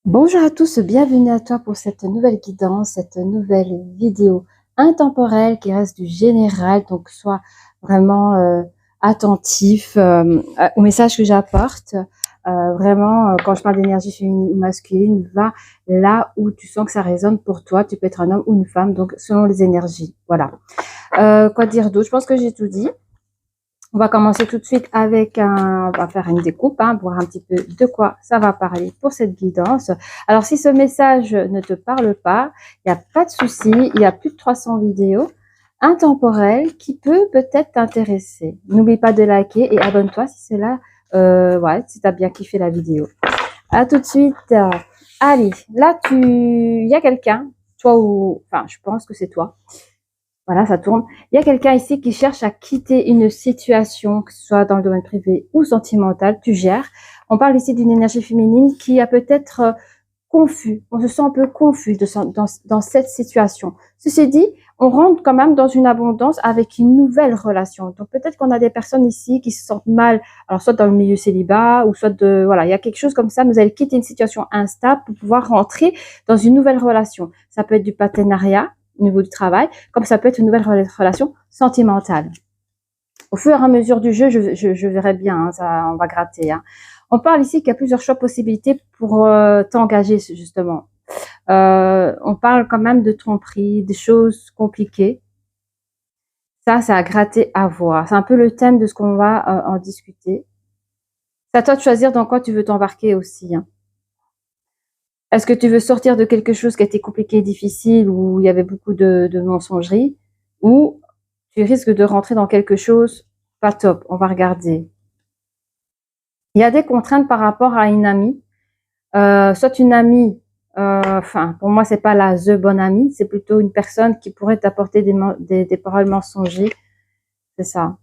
Bonjour à tous, bienvenue à toi pour cette nouvelle guidance, cette nouvelle vidéo intemporelle qui reste du général, donc sois vraiment attentif au message que j'apporte. Vraiment, quand je parle d'énergie féminine ou masculine, va là où tu sens que ça résonne pour toi. Tu peux être un homme ou une femme, donc selon les énergies. Voilà. Quoi dire d'autre? Je pense que j'ai tout dit. On va commencer tout de suite avec on va faire une découpe, voir un petit peu de quoi ça va parler pour cette guidance. Alors, si ce message ne te parle pas, il n'y a pas de souci, il y a plus de 300 vidéos intemporelles qui peut-être t'intéresser. N'oublie pas de liker et abonne-toi si c'est là, si tu as bien kiffé la vidéo. À tout de suite. Allez, là, il y a quelqu'un, toi ou, enfin, je pense que c'est toi. Voilà, ça tourne. Il y a quelqu'un ici qui cherche à quitter une situation, que ce soit dans le domaine privé ou sentimental, tu gères. On parle ici d'une énergie féminine qui a peut-être confus. On se sent un peu confus dans cette situation. Ceci dit, on rentre quand même dans une abondance avec une nouvelle relation. Donc peut-être qu'on a des personnes ici qui se sentent mal, alors soit dans le milieu célibat ou soit voilà, il y a quelque chose comme ça. Vous allez quitter une situation instable pour pouvoir rentrer dans une nouvelle relation. Ça peut être du partenariat au niveau du travail, comme ça peut être une nouvelle relation sentimentale. Au fur et à mesure du jeu, je verrai bien, ça, on va gratter. On parle ici qu'il y a plusieurs choix possibilités pour t'engager, justement. On parle quand même de tromperie, des choses compliquées. Ça, c'est à gratter, à voir. C'est un peu le thème de ce qu'on va en discuter. C'est à toi de choisir dans quoi tu veux t'embarquer aussi. Est-ce que tu veux sortir de quelque chose qui a été compliqué, difficile, où il y avait beaucoup de mensonger, ou tu risques de rentrer dans quelque chose pas top? On va regarder. Il y a des contraintes par rapport à une amie. Soit une amie, pour moi, c'est pas la the bonne amie, c'est plutôt une personne qui pourrait t'apporter des paroles mensongères. C'est ça.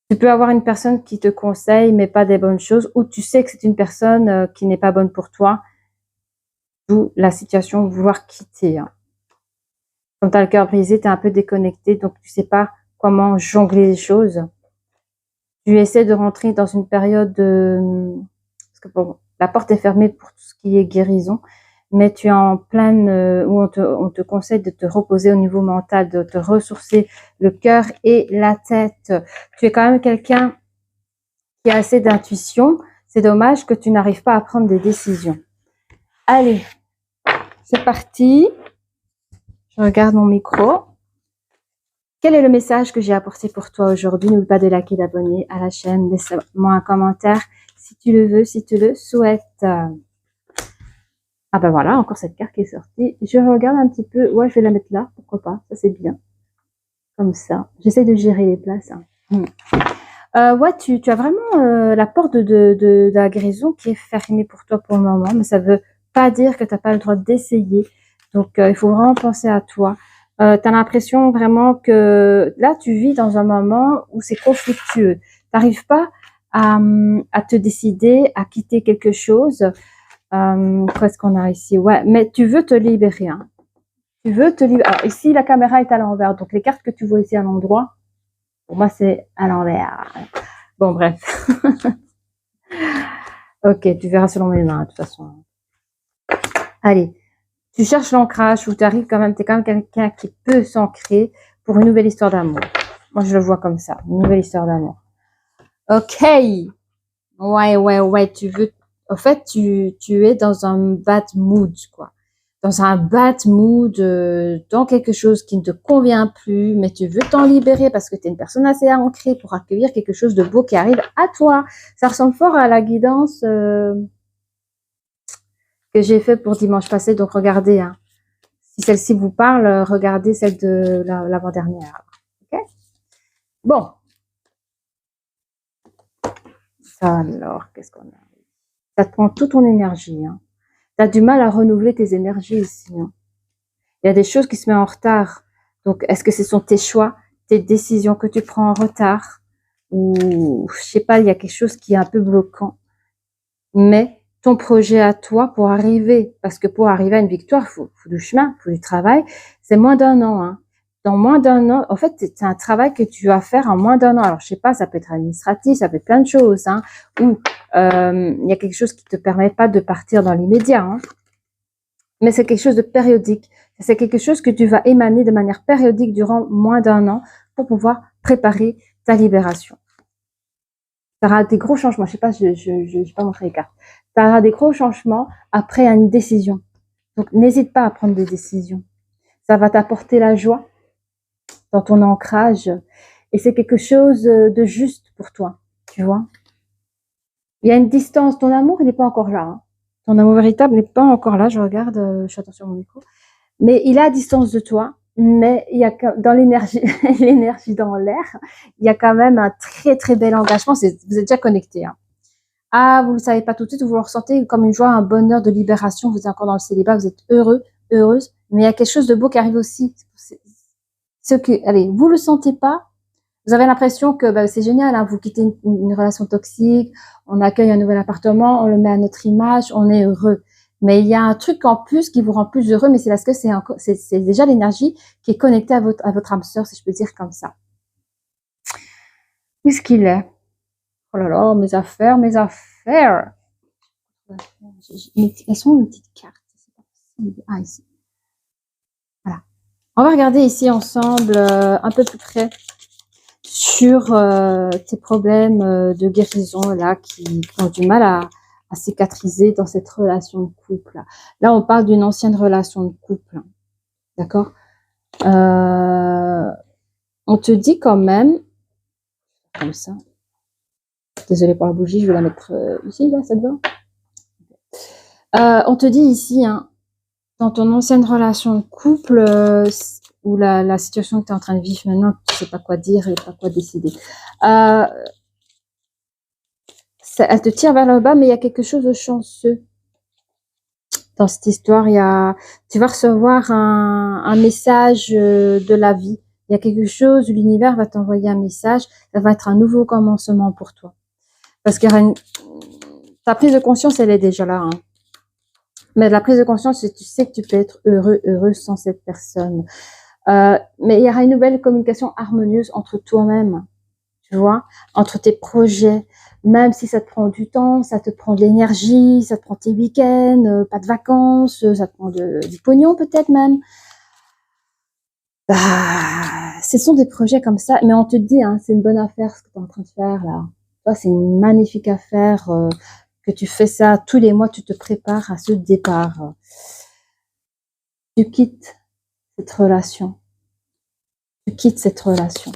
Tu peux avoir une personne qui te conseille, mais pas des bonnes choses, ou tu sais que c'est une personne qui n'est pas bonne pour toi, d'où la situation de vouloir quitter. Quand tu as le cœur brisé, tu es un peu déconnecté, donc tu sais pas comment jongler les choses. Tu essaies de rentrer dans une période parce que bon, la porte est fermée pour tout ce qui est guérison, mais tu es en pleine où on te conseille de te reposer au niveau mental, de te ressourcer le cœur et la tête. Tu es quand même quelqu'un qui a assez d'intuition. C'est dommage que tu n'arrives pas à prendre des décisions. Allez, c'est parti. Je regarde mon micro. Quel est le message que j'ai apporté pour toi aujourd'hui? N'oublie pas de liker, d'abonner à la chaîne. Laisse-moi un commentaire si tu le veux, si tu le souhaites. Ah ben voilà, encore cette carte qui est sortie. Je regarde un petit peu. Ouais, je vais la mettre là. Pourquoi pas? Ça, c'est bien. Comme ça. J'essaie de gérer les places. Ouais, tu as vraiment la porte de la guérison qui est fermée pour toi pour le moment. Mais ça veut pas dire que tu n'as pas le droit d'essayer. Donc, il faut vraiment penser à toi. Tu as l'impression vraiment que là, tu vis dans un moment où c'est conflictueux. Tu n'arrives pas à te décider, à quitter quelque chose. Qu'est-ce qu'on a ici? Ouais, mais tu veux te libérer. Tu veux te libérer. Alors, ici, la caméra est à l'envers. Donc, les cartes que tu vois ici à l'endroit, pour moi, c'est à l'envers. Bon, bref. Ok, tu verras selon mes mains, de toute façon. Allez. Tu cherches l'ancrage ou tu arrives quand même, tu es quand même quelqu'un qui peut s'ancrer pour une nouvelle histoire d'amour. Moi, je le vois comme ça, une nouvelle histoire d'amour. Ok. Ouais, tu veux, en fait, tu es dans un bad mood, quoi. Dans un bad mood, dans quelque chose qui ne te convient plus, mais tu veux t'en libérer parce que tu es une personne assez ancrée pour accueillir quelque chose de beau qui arrive à toi. Ça ressemble fort à la guidance que j'ai fait pour dimanche passé, donc regardez, si celle-ci vous parle, regardez celle de l'avant-dernière. Ok. Bon. Ça alors, qu'est-ce qu'on a? Ça te prend toute ton énergie. Tu as du mal à renouveler tes énergies ici. Il y a des choses qui se mettent en retard. Donc, est-ce que ce sont tes choix, tes décisions que tu prends en retard? Ou, je sais pas, il y a quelque chose qui est un peu bloquant. Mais ton projet à toi pour arriver, parce que pour arriver à une victoire, il faut du chemin, il faut du travail, c'est moins d'1 an. dans moins d'un an, en fait, c'est un travail que tu vas faire en moins d'un an. Alors, je sais pas, ça peut être administratif, ça peut être plein de choses, hein, ou il y a quelque chose qui te permet pas de partir dans l'immédiat, hein, mais c'est quelque chose de périodique. C'est quelque chose que tu vas émaner de manière périodique durant moins d'un an pour pouvoir préparer ta libération. Tu auras des gros changements. Je sais pas, je vais pas montrer les cartes. Tu auras des gros changements après une décision. Donc, n'hésite pas à prendre des décisions. Ça va t'apporter la joie dans ton ancrage. Et c'est quelque chose de juste pour toi, tu vois. Il y a une distance. Ton amour, il n'est pas encore là. Hein. Ton amour véritable n'est pas encore là. Je regarde, je fais attention à mon micro. Mais il est à distance de toi. Mais il y a dans l'énergie, l'énergie dans l'air, il y a quand même un très très bel engagement. Vous êtes déjà connectés. Hein. Ah, vous ne le savez pas tout de suite, vous le ressentez comme une joie, un bonheur de libération. Vous êtes encore dans le célibat, vous êtes heureux, heureuse. Mais il y a quelque chose de beau qui arrive aussi. Allez, vous le sentez pas. Vous avez l'impression que c'est génial, hein, vous quittez une relation toxique, on accueille un nouvel appartement, on le met à notre image, on est heureux. Mais il y a un truc en plus qui vous rend plus heureux, mais c'est parce que c'est déjà l'énergie qui est connectée à votre âme sœur, si je peux dire comme ça. Où est-ce qu'il est? Oh là là, mes affaires, mes affaires. Elles sont une petite carte. Ah, ici. Voilà. On va regarder ici ensemble, un peu plus près, sur tes problèmes de guérison là qui ont du mal à cicatriser dans cette relation de couple. Là, on parle d'une ancienne relation de couple. D'accord. On te dit quand même, comme ça. Désolée pour la bougie, je vais la mettre ici, là, ça te va. On te dit ici, hein, dans ton ancienne relation de couple, ou la situation que tu es en train de vivre maintenant, tu sais pas quoi dire et pas quoi décider. Elle te tire vers le bas, mais il y a quelque chose de chanceux dans cette histoire. Tu vas recevoir un message de la vie. Il y a quelque chose, l'univers va t'envoyer un message. Ça va être un nouveau commencement pour toi. Parce que ta prise de conscience, elle est déjà là. Hein. Mais la prise de conscience, tu sais que tu peux être heureux, heureuse sans cette personne. Mais il y aura une nouvelle communication harmonieuse entre toi-même, tu vois, entre tes projets. Même si ça te prend du temps, ça te prend de l'énergie, ça te prend tes week-ends, pas de vacances, ça te prend du pognon peut-être même. Ce sont des projets comme ça, mais on te dit, hein, c'est une bonne affaire ce que tu es en train de faire là. Toi, c'est une magnifique affaire que tu fais ça tous les mois, tu te prépares à ce départ. Tu quittes cette relation. Tu quittes cette relation.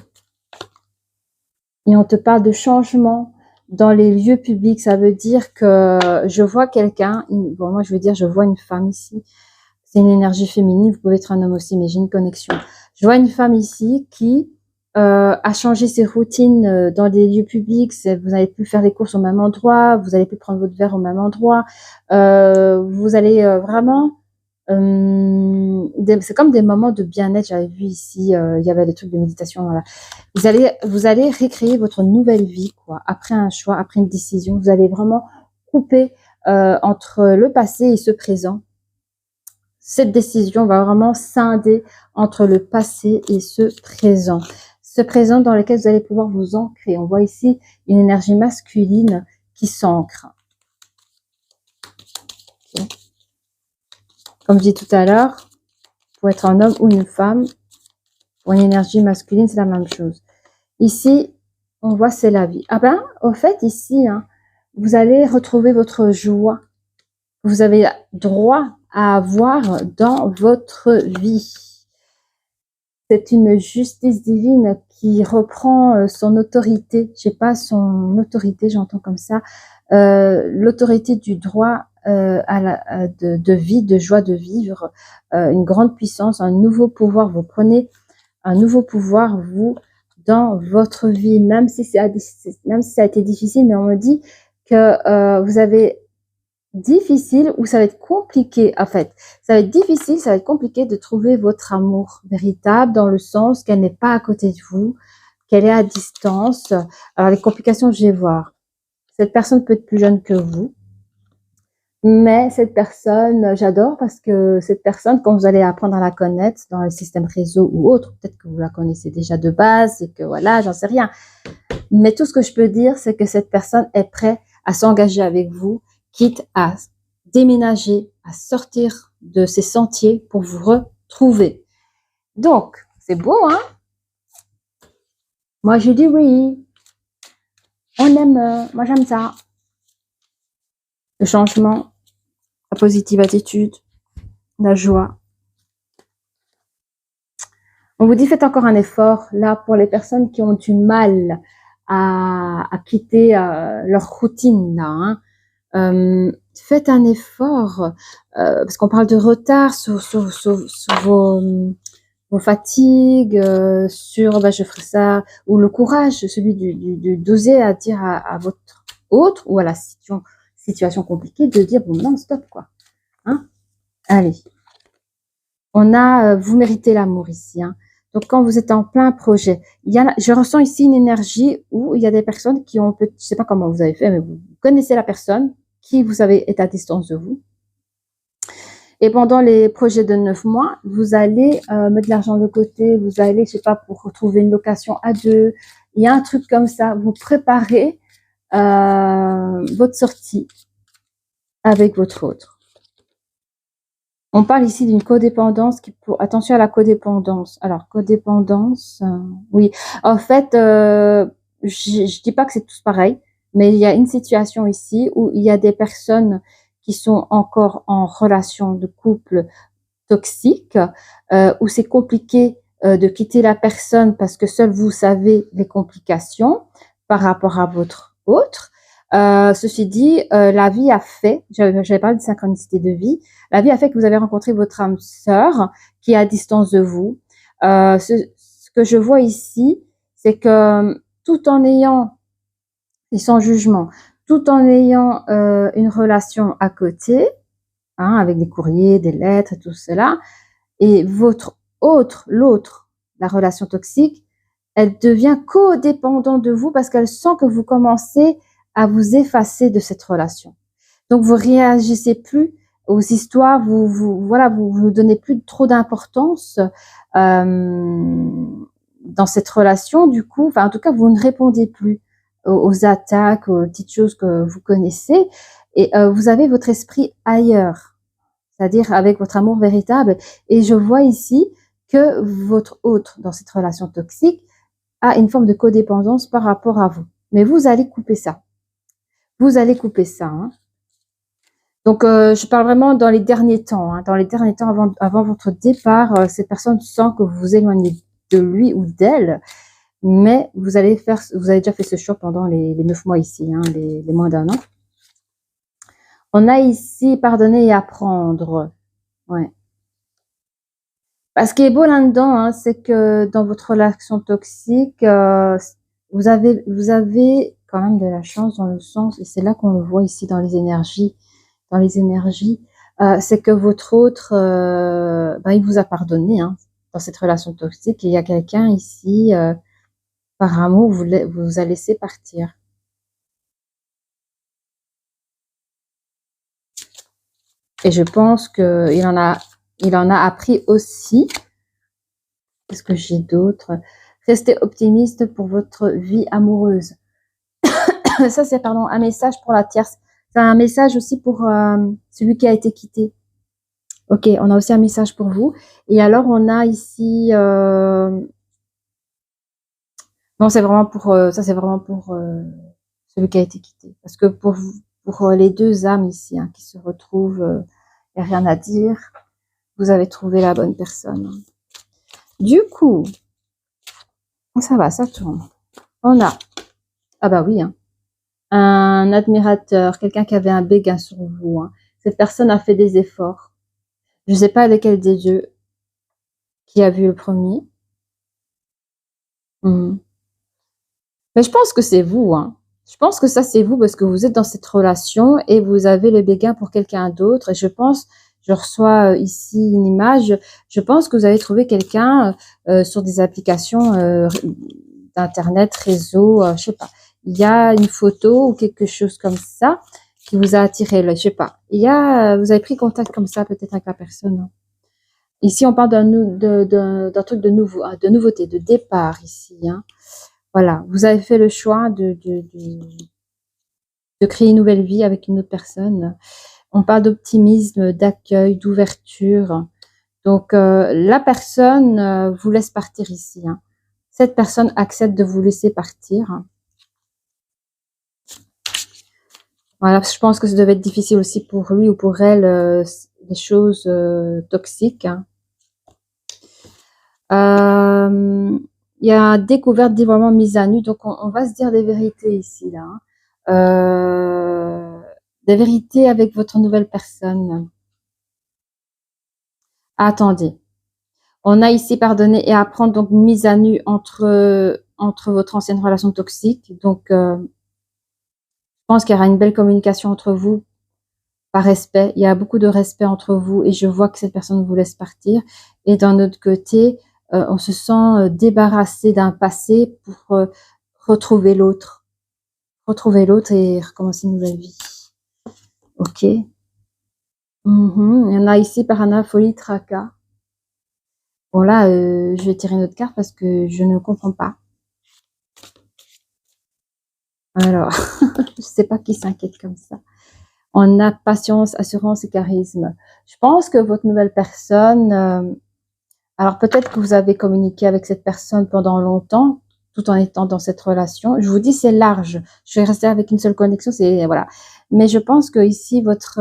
Et on te parle de changement dans les lieux publics. Ça veut dire que je vois quelqu'un, bon, moi je veux dire, je vois une femme ici. C'est une énergie féminine, vous pouvez être un homme aussi, mais j'ai une connexion. Je vois une femme ici qui a changé ses routines dans des lieux publics. Vous n'allez plus faire les courses au même endroit, vous n'allez plus prendre votre verre au même endroit. Vous allez vraiment... c'est comme des moments de bien-être. J'avais vu ici, il y avait des trucs de méditation. Voilà. Vous allez recréer votre nouvelle vie, quoi. Après un choix, après une décision, vous allez vraiment couper entre le passé et ce présent. Cette décision va vraiment scinder entre le passé et ce présent. Ce présent dans lequel vous allez pouvoir vous ancrer. On voit ici une énergie masculine qui s'ancre. Okay. Comme je dis tout à l'heure, pour être un homme ou une femme, pour une énergie masculine, c'est la même chose. Ici, on voit c'est la vie. Ah ben, au fait, ici, hein, vous allez retrouver votre joie. Vous avez droit à avoir dans votre vie. C'est une justice divine qui reprend son autorité. Je sais pas, son autorité, j'entends comme ça. L'autorité du droit de vie, de joie de vivre, une grande puissance, un nouveau pouvoir. Vous prenez un nouveau pouvoir, vous, dans votre vie, même si ça a été difficile, mais on me dit que vous avez difficile ou ça va être compliqué, en fait. Ça va être difficile, ça va être compliqué de trouver votre amour véritable dans le sens qu'elle n'est pas à côté de vous, qu'elle est à distance. Alors, les complications, je vais voir. Cette personne peut être plus jeune que vous. Mais cette personne, j'adore parce que cette personne, quand vous allez apprendre à la connaître dans le système réseau ou autre, peut-être que vous la connaissez déjà de base et que voilà, j'en sais rien. Mais tout ce que je peux dire, c'est que cette personne est prête à s'engager avec vous, quitte à déménager, à sortir de ses sentiers pour vous retrouver. Donc, c'est beau, hein? Moi, je dis oui. On aime, moi j'aime ça. Le changement, la positive attitude, la joie. On vous dit, faites encore un effort, là, pour les personnes qui ont du mal à quitter leur routine, là, hein. Faites un effort, parce qu'on parle de retard sur vos fatigues, sur je ferai ça, ou le courage, celui d'oser à dire à votre autre ou à la situation compliquée de dire bon non stop quoi, hein. Allez, on a vous méritez l'amour ici, hein. Donc quand vous êtes en plein projet, je ressens ici une énergie où il y a des personnes qui ont, je sais pas comment vous avez fait, mais vous connaissez la personne qui vous savez est à distance de vous. Et pendant les projets de 9 mois, vous allez mettre de l'argent de côté, vous allez, je sais pas, pour retrouver une location à deux. Il y a un truc comme ça. Vous préparez votre sortie avec votre autre. On parle ici d'une codépendance attention à la codépendance. Alors, codépendance, oui. En fait, je dis pas que c'est tous pareil, mais il y a une situation ici où il y a des personnes qui sont encore en relation de couple toxique, où c'est compliqué de quitter la personne parce que seul vous savez les complications par rapport à votre autre. Ceci dit, la vie a fait, j'avais parlé de synchronicité de vie, la vie a fait que vous avez rencontré votre âme sœur qui est à distance de vous. Ce que je vois ici, c'est que tout en ayant, et sans jugement, tout en ayant une relation à côté, hein, avec des courriers, des lettres et tout cela, et l'autre, la relation toxique, elle devient codépendante de vous parce qu'elle sent que vous commencez à vous effacer de cette relation. Donc vous réagissez plus aux histoires, vous ne donnez plus trop d'importance dans cette relation. Du coup, enfin en tout cas, vous ne répondez plus aux attaques, aux petites choses que vous connaissez, et vous avez votre esprit ailleurs, c'est-à-dire avec votre amour véritable. Et je vois ici que votre autre, dans cette relation toxique, a une forme de codépendance par rapport à vous. Mais vous allez couper ça. Vous allez couper ça, hein. Donc, je parle vraiment dans les derniers temps, hein. Dans les derniers temps, avant votre départ, cette personne sent que vous vous éloignez de lui ou d'elle, mais vous avez déjà fait ce choix pendant les 9 mois ici, hein, les moins d'un an. On a ici pardonner et apprendre. Ouais. Ce qui est beau là-dedans, hein, c'est que dans votre relation toxique, vous avez quand même de la chance dans le sens, et c'est là qu'on le voit ici dans les énergies, c'est que votre autre, il vous a pardonné, hein, dans cette relation toxique. Et il y a quelqu'un ici, par amour, vous a laissé partir. Et je pense que il en a appris aussi. Qu'est-ce que j'ai d'autre? Restez optimiste pour votre vie amoureuse. Ça, c'est un message pour la tierce. C'est un message aussi pour celui qui a été quitté. Ok, on a aussi un message pour vous. Et alors, on a ici... non, c'est vraiment pour... ça, c'est vraiment pour celui qui a été quitté. Parce que pour les deux âmes ici, hein, qui se retrouvent, il n'y a rien à dire. Vous avez trouvé la bonne personne. Du coup, ça va, ça tourne. On a... Ah bah oui, hein. Un admirateur, quelqu'un qui avait un béguin sur vous, hein. Cette personne a fait des efforts. Je ne sais pas lequel des deux qui a vu le premier. Mais je pense que c'est vous, hein. Je pense que ça, c'est vous parce que vous êtes dans cette relation et vous avez le béguin pour quelqu'un d'autre. Et je reçois ici une image, je pense que vous avez trouvé quelqu'un sur des applications d'internet, réseau, je sais pas. Il y a une photo ou quelque chose comme ça. qui vous a attiré là, je sais pas. Il y a, vous avez pris contact comme ça peut-être avec la personne. Hein. Ici, on parle d'un truc de nouveau, hein, de nouveauté, de départ ici. Hein. Voilà, vous avez fait le choix de créer une nouvelle vie avec une autre personne. On parle d'optimisme, d'accueil, d'ouverture. Donc, la personne vous laisse partir ici. Hein. Cette personne accepte de vous laisser partir. Voilà, je pense que ça devait être difficile aussi pour lui ou pour elle, des choses toxiques. Hein. Il y a découverte, dévoilement, mise à nu. Donc, on va se dire des vérités ici, là. Hein. Des vérités avec votre nouvelle personne. Attendez. On a ici pardonner et apprendre, donc mise à nu entre votre ancienne relation toxique. Donc, je pense qu'il y aura une belle communication entre vous par respect. Il y a beaucoup de respect entre vous et je vois que cette personne vous laisse partir. Et d'un autre côté, on se sent débarrassé d'un passé pour retrouver l'autre. Retrouver l'autre et recommencer une nouvelle vie. Ok. Il y en a ici Parana, folie, tracas. Bon là, je vais tirer une autre carte parce que je ne comprends pas. Alors, je sais pas qui s'inquiète comme ça. On a patience, assurance et charisme. Je pense que votre nouvelle personne, alors peut-être que vous avez communiqué avec cette personne pendant longtemps, tout en étant dans cette relation. Je vous dis, c'est large. Je vais rester avec une seule connexion, c'est voilà. Mais je pense que ici, votre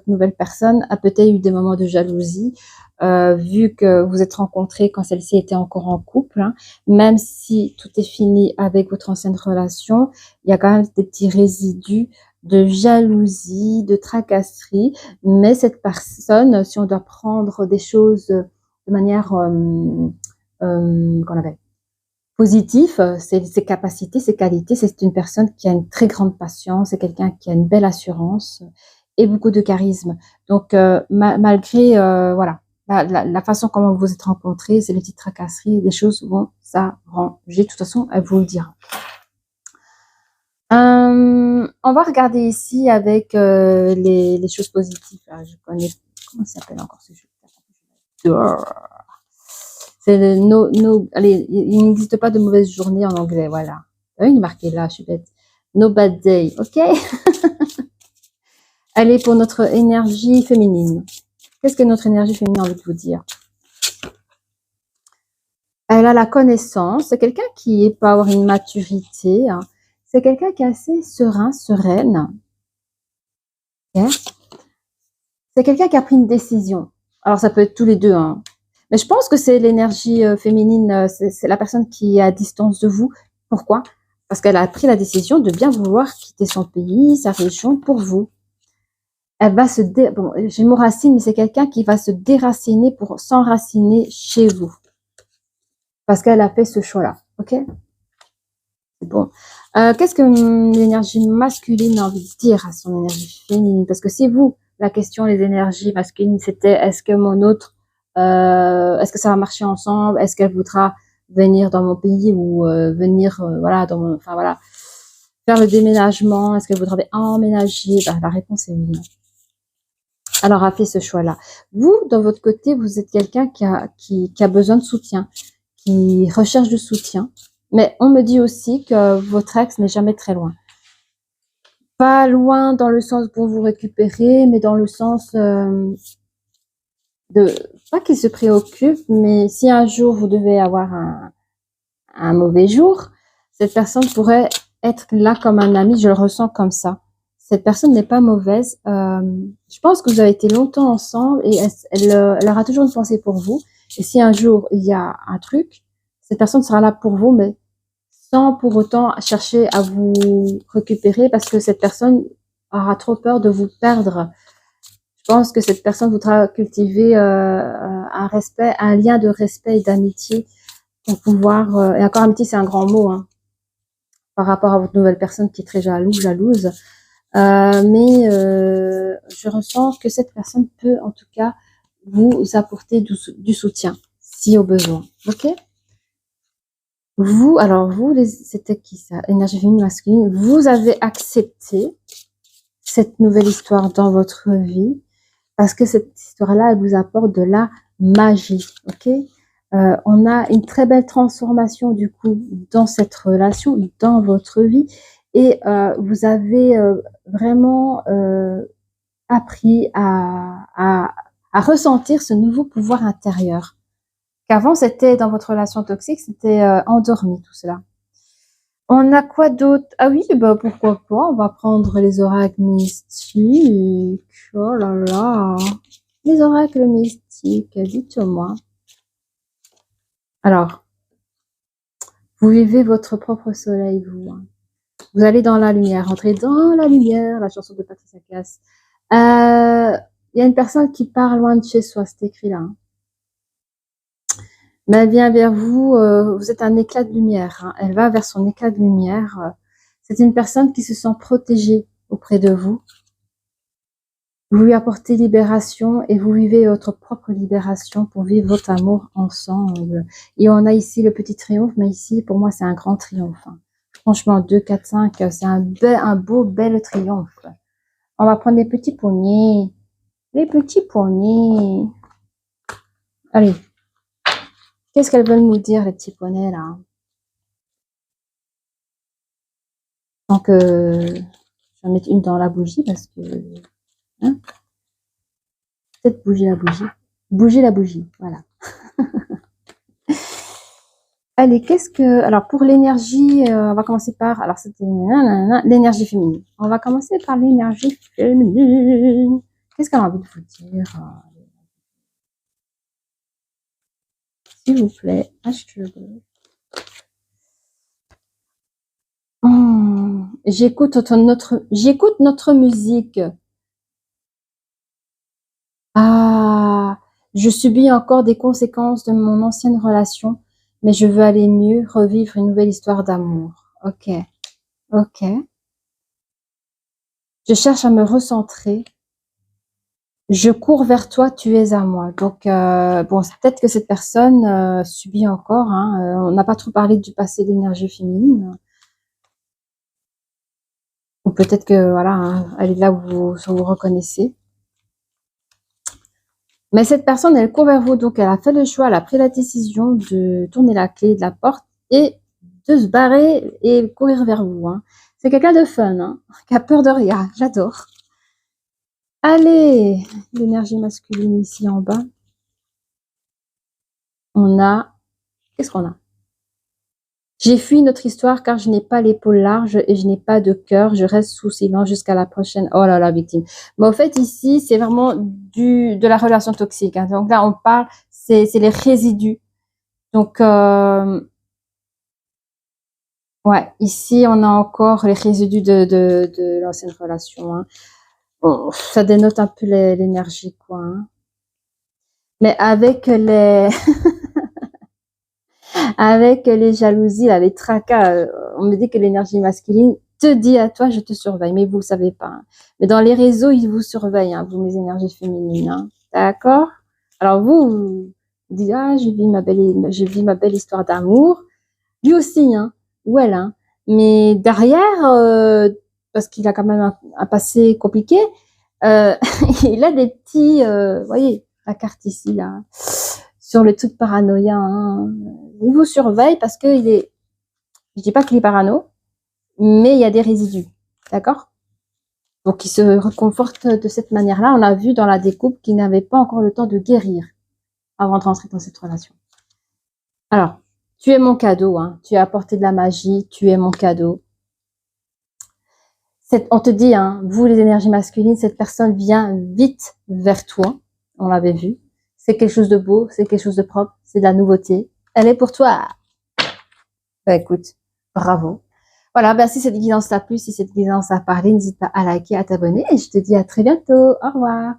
nouvelle personne a peut-être eu des moments de jalousie, vu que vous êtes rencontrés quand celle-ci était encore en couple. Hein. Même si tout est fini avec votre ancienne relation, il y a quand même des petits résidus de jalousie, de tracasserie. Mais cette personne, si on doit prendre des choses de manière qu'on appelle positif, ses capacités, ses qualités, c'est une personne qui a une très grande patience, c'est quelqu'un qui a une belle assurance et beaucoup de charisme. Donc malgré voilà la façon comment vous vous êtes rencontrés, c'est les petites tracasseries, les choses vont s'arranger. De toute façon, elle vous le dira. On va regarder ici avec les choses positives. Là, je connais comment ça s'appelle encore ce jeu. C'est le allez, il n'existe pas de mauvaise journée en anglais, voilà. Ah oui, il est marqué là, je suis bête. No bad day, ok? Allez, pour notre énergie féminine. Qu'est-ce que notre énergie féminine a envie de vous dire? Elle a la connaissance, c'est quelqu'un qui peut avoir une maturité, hein. C'est quelqu'un qui est assez serein, sereine. Okay? C'est quelqu'un qui a pris une décision. Alors, ça peut être tous les deux, hein. Mais je pense que c'est l'énergie féminine, c'est la personne qui est à distance de vous. Pourquoi? Parce qu'elle a pris la décision de bien vouloir quitter son pays, sa région, pour vous. Elle va bon, j'ai le mot racine, mais c'est quelqu'un qui va se déraciner pour s'enraciner chez vous. Parce qu'elle a fait ce choix-là. Ok? C'est bon. Qu'est-ce que l'énergie masculine a envie de dire à son énergie féminine? Parce que si vous, la question, les énergies masculines, c'était est-ce que mon autre, est-ce que ça va marcher ensemble? Est-ce qu'elle voudra venir dans mon pays ou venir, voilà, enfin voilà, faire le déménagement? Est-ce qu'elle voudra emménager? Ben, la réponse est oui. Alors, a fait ce choix-là. Vous, de votre côté, vous êtes quelqu'un qui a besoin de soutien, qui recherche du soutien. Mais on me dit aussi que votre ex n'est jamais très loin. Pas loin dans le sens pour vous récupérer, mais dans le sens pas qu'il se préoccupe, mais si un jour vous devez avoir un mauvais jour, cette personne pourrait être là comme un ami, je le ressens comme ça. Cette personne n'est pas mauvaise. Je pense que vous avez été longtemps ensemble et elle aura toujours une pensée pour vous. Et si un jour il y a un truc, cette personne sera là pour vous, mais sans pour autant chercher à vous récupérer parce que cette personne aura trop peur de vous perdre. Je pense que cette personne voudra cultiver un respect, un lien de respect et d'amitié pour pouvoir, et encore amitié c'est un grand mot, hein, par rapport à votre nouvelle personne qui est très jalouse. Mais je ressens que cette personne peut en tout cas vous apporter du soutien si au besoin. Ok? Vous, alors vous, c'était qui ça? Énergie féminine, masculine. Vous avez accepté cette nouvelle histoire dans votre vie parce que cette histoire-là, elle vous apporte de la magie, ok? On a une très belle transformation du coup dans cette relation, dans votre vie et vous avez vraiment appris à ressentir ce nouveau pouvoir intérieur. Qu'avant, c'était dans votre relation toxique, c'était endormi tout cela. On a quoi d'autre? Ah oui, bah pourquoi pas, on va prendre les oracles mystiques. Oh là là. Les oracles mystiques, dites-moi. Alors, vous vivez votre propre soleil, vous. Hein. Vous allez dans la lumière, entrez dans la lumière, la chanson de Patricia Cass. Il y a une personne qui part loin de chez soi, c'est écrit là. Hein. Mais elle vient vers vous, vous êtes un éclat de lumière. Hein. Elle va vers son éclat de lumière. C'est une personne qui se sent protégée auprès de vous. Vous lui apportez libération et vous vivez votre propre libération pour vivre votre amour ensemble. Et on a ici le petit triomphe, mais ici, pour moi, c'est un grand triomphe. Hein. Franchement, 2, 4, 5, c'est un beau, bel triomphe. On va prendre les petits poneys. Les petits poneys. Allez. Qu'est-ce qu'elles veulent nous dire, les petits poneys, là? Donc, je vais mettre une dans la bougie parce que... Hein, peut-être bouger la bougie. Bouger la bougie, voilà. Allez, qu'est-ce que... Alors, pour l'énergie, on va commencer par... Alors, c'était l'énergie féminine. On va commencer par l'énergie féminine. Qu'est-ce qu'elle a envie de vous dire? S'il vous plaît, achetez-le. J'écoute notre musique. Ah, je subis encore des conséquences de mon ancienne relation, mais je veux aller mieux, revivre une nouvelle histoire d'amour. Ok, ok. Je cherche à me recentrer. Je cours vers toi, tu es à moi. Donc, bon, peut-être que cette personne subit encore. Hein, on n'a pas trop parlé du passé d'énergie féminine. Ou peut-être que, voilà, hein, elle est là où vous reconnaissez. Mais cette personne, elle court vers vous, donc elle a fait le choix, elle a pris la décision de tourner la clé de la porte et de se barrer et courir vers vous. Hein. C'est quelqu'un de fun, hein, qui a peur de rien. J'adore. Allez, l'énergie masculine ici en bas. On a... Qu'est-ce qu'on a? J'ai fui notre histoire car je n'ai pas l'épaule large et je n'ai pas de cœur. Je reste sous silence jusqu'à la prochaine. Oh là là, victime. Mais au fait, ici, c'est vraiment de la relation toxique. Hein. Donc là, on parle, c'est les résidus. Donc, ouais, ici, on a encore les résidus de l'ancienne relation. Hein. Bon, ça dénote un peu l'énergie, quoi. Hein. Mais avec les... avec les jalousies, là, les tracas, on me dit que l'énergie masculine te dit à toi, je te surveille, mais vous ne le savez pas. Hein. Mais dans les réseaux, ils vous surveillent, hein, vous, mes énergies féminines. Hein. D'accord? Alors vous dites, ah, je vis ma belle histoire d'amour. Lui aussi, hein, ou elle. Hein. Mais derrière, parce qu'il a quand même un passé compliqué, il a des petits, voyez, la carte ici, là, sur le truc paranoïa. Hein. Il vous surveille parce qu'il est, je dis pas qu'il est parano, mais il y a des résidus, d'accord? Donc il se reconforte de cette manière-là. On a vu dans la découpe qu'il n'avait pas encore le temps de guérir avant de rentrer dans cette relation. Alors, tu es mon cadeau, hein. Tu as apporté de la magie, tu es mon cadeau. On te dit, hein, vous les énergies masculines, cette personne vient vite vers toi, on l'avait vu. C'est quelque chose de beau, c'est quelque chose de propre, c'est de la nouveauté. Elle est pour toi. Bah écoute, bravo. Voilà, ben si cette guidance t'a plu, si cette guidance a parlé, n'hésite pas à liker, à t'abonner et je te dis à très bientôt. Au revoir.